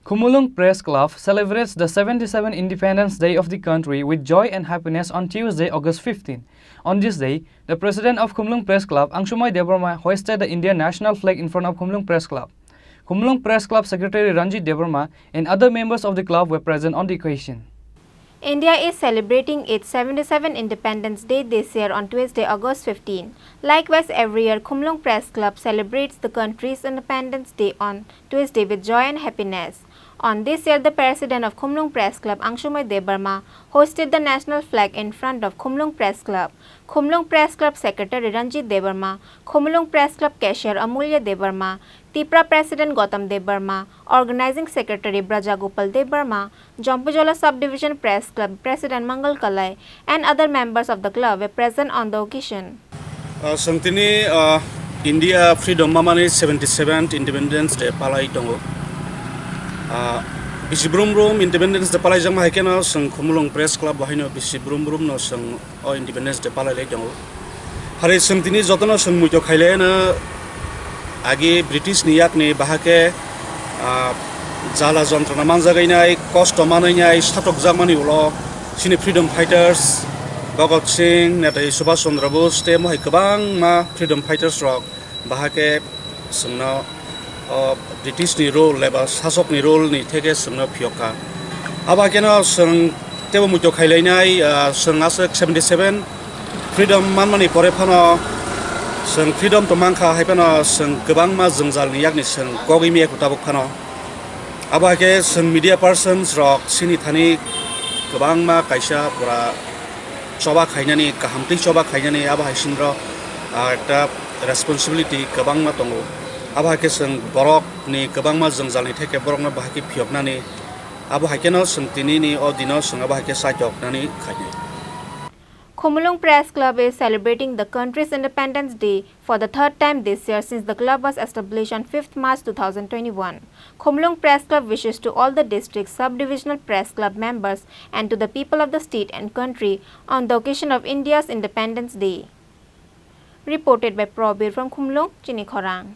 Khumulwng Press Club celebrates the 77th Independence Day of the country with joy and happiness on Tuesday, August 15. On this day, the president of Khumulwng Press Club, Angshumoy Debbarma, hoisted the Indian national flag in front of Khumulwng Press Club. Khumulwng Press Club Secretary Debbarma and other members of the club were present on the occasion. India is celebrating its 77th Independence Day this year on Tuesday, August 15. Likewise, every year, Khumulwng Press Club celebrates the country's Independence Day on Tuesday with joy and happiness. On this year, the president of Khumulwng Press Club, Angshumoy Debbarma, hosted the national flag in front of Khumulwng Press Club. Khumulwng Press Club Secretary Debbarma, Khumulwng Press Club Cashier Amulya Debbarma, Tripura President Gautam Debbarma, Organizing Secretary Brajagopal Debbarma, Jompujola Subdivision Press Club President Mangal Kalai, and other members of the club were present on the occasion. India Freedom Mamani 77th Independence Day Palai Tongo. Bisi brum Independence Day Palai Jama Hekena Sang Khumulwng Press Club Bahino Bisi brum no Sang Independence Day Palai Tongo. Hari Santini Zotano Sang Mujo Kailena Agi British Niyak ni Bahake Jala Jontrana Manzagainai, Cost Manai, Statok Zamani Ulo, Chini Freedom Fighters, Bhagat Singh, Netai Subhash Chandra Bose, Temo Hikabang, Ma Freedom Fighters Rock, Bahake Sungna British ni role, Leba Sasok ni role ni Teke Sungna Pioka. Abakena Sung Tebo Mujo Kailena, Sung Asak 77, Freedom Manmani Porepano. Seng freedom to mangka haipana seng kebang ma jengjal ni yakni seng kogi mi ekutabuk khano aba ke seng media persons rock sini thani kebang ma kaisa pura choba khainani kahamti choba khainani aba haisindro ekta responsibility kebang ma tongo aba ke seng borok ni kebang ma jengjal ni theke borok na bahaki phioknani aba hakeno seng tini ni odino seng aba hake sajok nani khainai. Khumulwng Press Club is celebrating the country's Independence Day for the third time this year since the club was established on 5th March 2021. Khumulwng Press Club wishes to all the district sub-divisional press club members and to the people of the state and country on the occasion of India's Independence Day. Reported by Probir from Khumulwng, Chini Khorang.